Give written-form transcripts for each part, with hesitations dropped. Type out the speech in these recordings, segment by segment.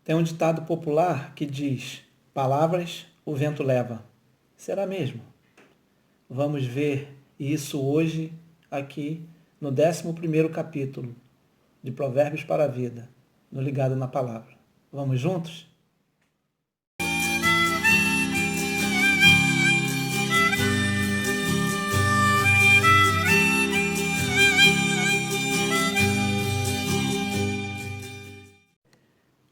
Tem um ditado popular que diz: palavras o vento leva. Será mesmo? Vamos ver isso hoje aqui no 11º capítulo de Provérbios para a Vida, no Ligado na Palavra. Vamos juntos?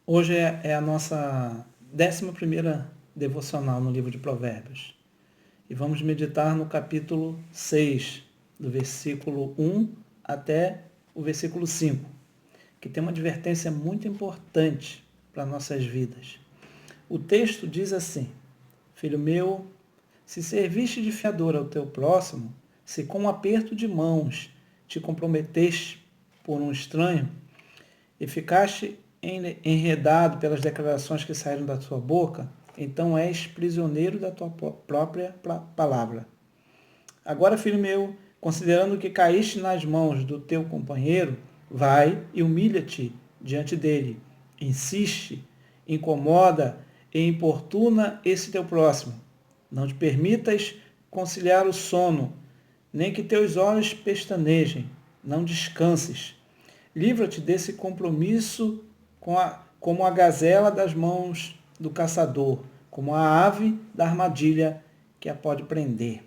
Hoje é a nossa 11ª devocional no livro de Provérbios. E vamos meditar no capítulo 6, do versículo 1 até o versículo 5, que tem uma advertência muito importante para nossas vidas. O texto diz assim: Filho meu, se serviste de fiador ao teu próximo, se com um aperto de mãos te comprometeste por um estranho e ficaste enredado pelas declarações que saíram da tua boca, então és prisioneiro da tua própria palavra. Agora, filho meu, considerando que caíste nas mãos do teu companheiro, vai e humilha-te diante dele. Insiste, incomoda e importuna esse teu próximo. Não te permitas conciliar o sono, nem que teus olhos pestanejem. Não descanses. Livra-te desse compromisso como a gazela das mãos do caçador, como a ave da armadilha que a pode prender.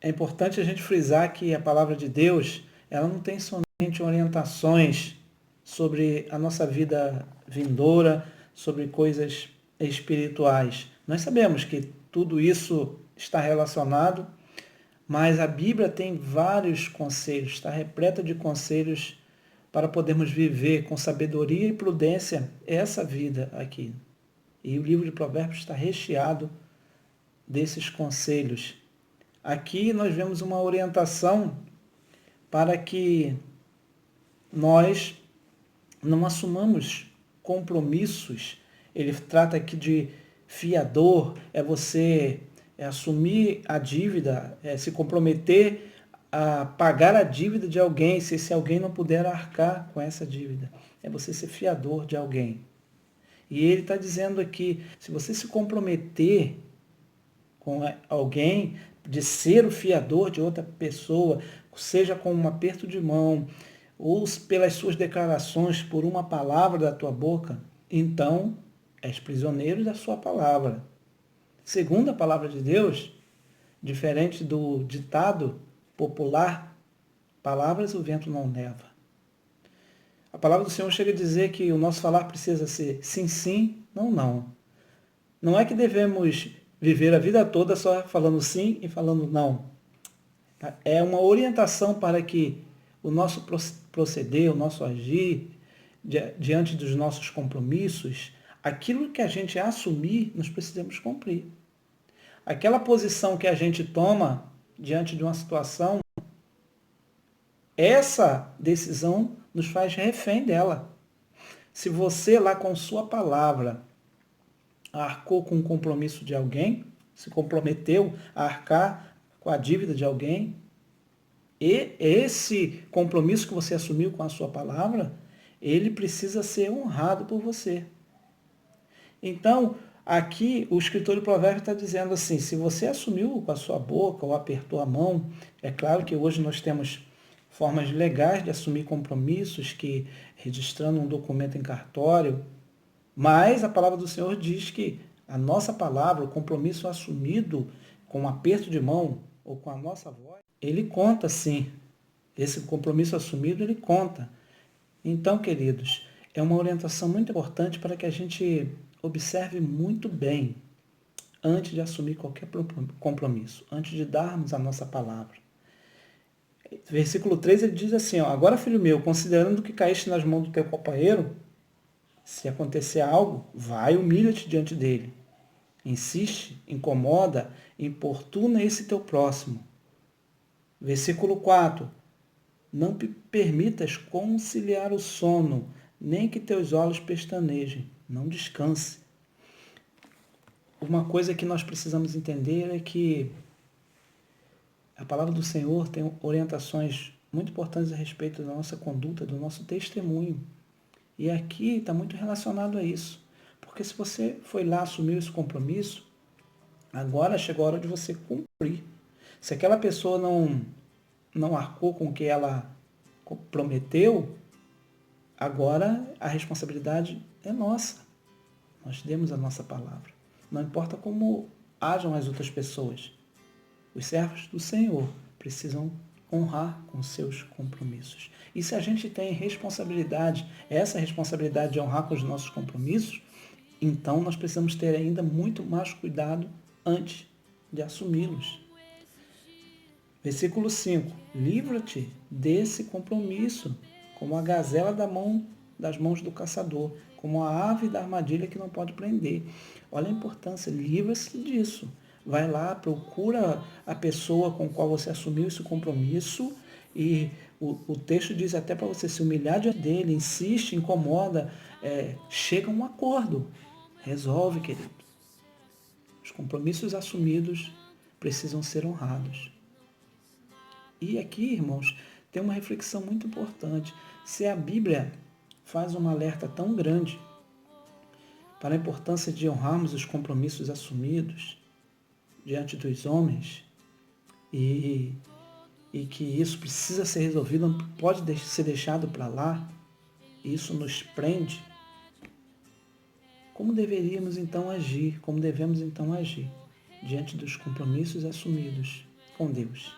É importante a gente frisar que a palavra de Deus, ela não tem somente orientações sobre a nossa vida vindoura, sobre coisas espirituais. Nós sabemos que tudo isso está relacionado, mas a Bíblia tem vários conselhos, está repleta de conselhos para podermos viver com sabedoria e prudência essa vida aqui. E o livro de Provérbios está recheado desses conselhos. Aqui nós vemos uma orientação para que nós não assumamos compromissos. Ele trata aqui de fiador, é você assumir a dívida, se comprometer a pagar a dívida de alguém, se esse alguém não puder arcar com essa dívida. É você ser fiador de alguém. E ele está dizendo aqui, se você se comprometer com alguém, de ser o fiador de outra pessoa, seja com um aperto de mão, ou pelas suas declarações, por uma palavra da tua boca, então és prisioneiro da sua palavra. Segundo a palavra de Deus, diferente do ditado popular, palavras o vento não leva. A palavra do Senhor chega a dizer que o nosso falar precisa ser sim, sim, não, não. Não é que devemos viver a vida toda só falando sim e falando não. É uma orientação para que o nosso proceder, o nosso agir, diante dos nossos compromissos, aquilo que a gente assumir, nós precisamos cumprir. Aquela posição que a gente toma diante de uma situação, essa decisão nos faz refém dela. Se você lá com sua palavra arcou com o compromisso de alguém, se comprometeu a arcar com a dívida de alguém, e esse compromisso que você assumiu com a sua palavra, ele precisa ser honrado por você. Então, aqui o escritor de Provérbios está dizendo assim, se você assumiu com a sua boca ou apertou a mão, é claro que hoje nós temos formas legais de assumir compromissos, que registrando um documento em cartório, mas a palavra do Senhor diz que a nossa palavra, o compromisso assumido com um aperto de mão ou com a nossa voz, ele conta sim. Esse compromisso assumido, ele conta. Então, queridos, é uma orientação muito importante para que a gente observe muito bem antes de assumir qualquer compromisso, antes de darmos a nossa palavra. Versículo 3, ele diz assim, agora, filho meu, considerando que caíste nas mãos do teu companheiro, se acontecer algo, vai, humilha-te diante dele. Insiste, incomoda, importuna esse teu próximo. Versículo 4, não permitas conciliar o sono, nem que teus olhos pestanejem, não descanse. Uma coisa que nós precisamos entender é que a palavra do Senhor tem orientações muito importantes a respeito da nossa conduta, do nosso testemunho. E aqui está muito relacionado a isso. Porque se você foi lá, assumiu esse compromisso, agora chegou a hora de você cumprir. Se aquela pessoa não arcou com o que ela prometeu, agora a responsabilidade é nossa. Nós demos a nossa palavra. Não importa como hajam as outras pessoas. Os servos do Senhor precisam honrar com seus compromissos. E se a gente tem responsabilidade, essa responsabilidade de honrar com os nossos compromissos, então nós precisamos ter ainda muito mais cuidado antes de assumi-los. Versículo 5. Livra-te desse compromisso, como a gazela das mãos do caçador, como a ave da armadilha que não pode prender. Olha a importância, livra-se disso. Vai lá, procura a pessoa com a qual você assumiu esse compromisso e o texto diz até para você se humilhar diante dele, insiste, incomoda, chega a um acordo. Resolve, querido. Os compromissos assumidos precisam ser honrados. E aqui, irmãos, tem uma reflexão muito importante. Se a Bíblia faz um alerta tão grande para a importância de honrarmos os compromissos assumidos diante dos homens e que isso precisa ser resolvido, não pode ser deixado para lá, isso nos prende, como deveríamos então agir, como devemos então agir diante dos compromissos assumidos com Deus?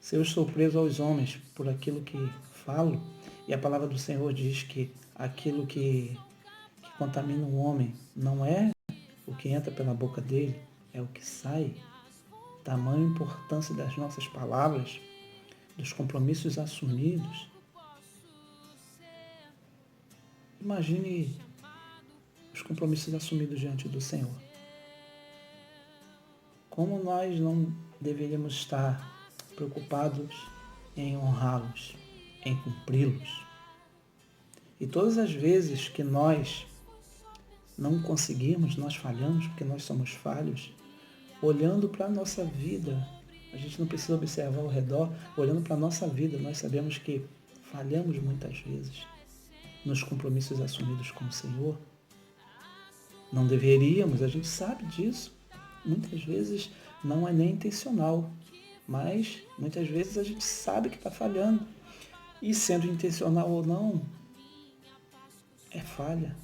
Se eu estou preso aos homens por aquilo que falo, e a palavra do Senhor diz que aquilo que contamina o homem não é o que entra pela boca dele, é o que sai. Tamanha importância das nossas palavras, dos compromissos assumidos. Imagine os compromissos assumidos diante do Senhor. Como nós não deveríamos estar preocupados em honrá-los, em cumpri-los. E todas as vezes que nós não conseguimos, nós falhamos, porque nós somos falhos, olhando para a nossa vida, a gente não precisa observar ao redor, olhando para a nossa vida, nós sabemos que falhamos muitas vezes nos compromissos assumidos com o Senhor. Não deveríamos, a gente sabe disso. Muitas vezes não é nem intencional, mas muitas vezes a gente sabe que está falhando. E sendo intencional ou não, é falha.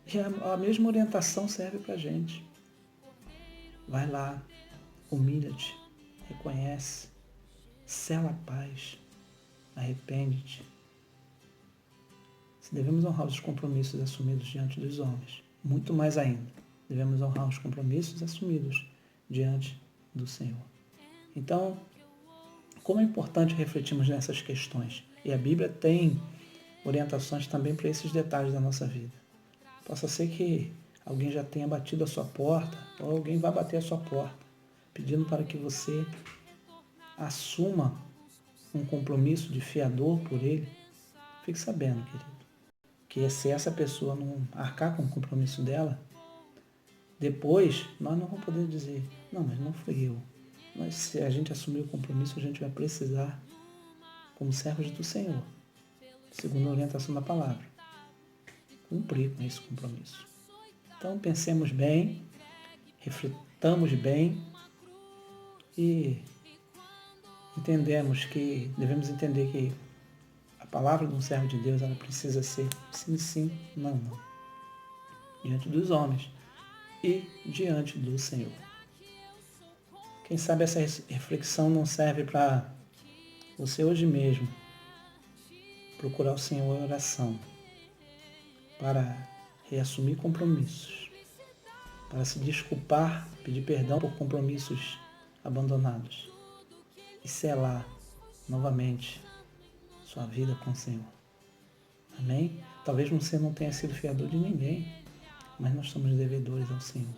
E a mesma orientação serve para a gente. Vai lá, humilha-te, reconhece, sela a paz, arrepende-te. Se devemos honrar os compromissos assumidos diante dos homens, muito mais ainda, devemos honrar os compromissos assumidos diante do Senhor. Então, como é importante refletirmos nessas questões. E a Bíblia tem orientações também para esses detalhes da nossa vida. Possa ser que alguém já tenha batido a sua porta, ou alguém vai bater a sua porta, pedindo para que você assuma um compromisso de fiador por ele. Fique sabendo, querido, que se essa pessoa não arcar com o compromisso dela, depois nós não vamos poder dizer, não, mas não fui eu. Mas se a gente assumir o compromisso, a gente vai precisar, como servos do Senhor, segundo a orientação da palavra, cumprir com esse compromisso. Então pensemos bem, refletamos bem e devemos entender que a palavra de um servo de Deus, ela precisa ser sim, sim, não, não. Diante dos homens e diante do Senhor. Quem sabe essa reflexão não serve para você hoje mesmo procurar o Senhor em oração para reassumir compromissos, para se desculpar, pedir perdão por compromissos abandonados e selar novamente sua vida com o Senhor. Amém? Talvez você não tenha sido fiador de ninguém, mas nós somos devedores ao Senhor.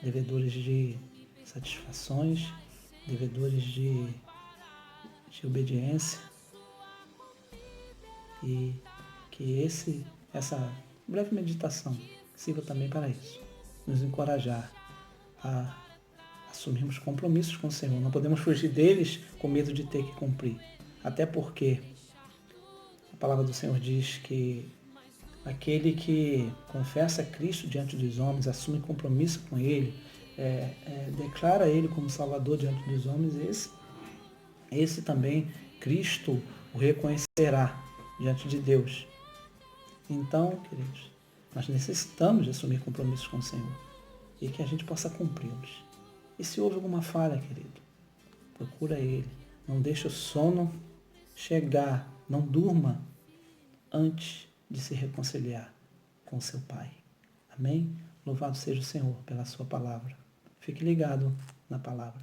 Devedores de satisfações, devedores de obediência. E que essa breve meditação sirva também para isso. Nos encorajar a assumirmos compromissos com o Senhor. Não podemos fugir deles com medo de ter que cumprir. Até porque A palavra do Senhor diz que aquele que confessa Cristo diante dos homens, assume compromisso com Ele, declara Ele como Salvador diante dos homens, esse também Cristo o reconhecerá diante de Deus. Então, queridos, nós necessitamos de assumir compromissos com o Senhor e que a gente possa cumpri-los. E se houve alguma falha, querido, procura Ele. Não deixe o sono chegar, não durma antes de se reconciliar com seu Pai. Amém? Louvado seja o Senhor pela sua palavra. Fique ligado na palavra.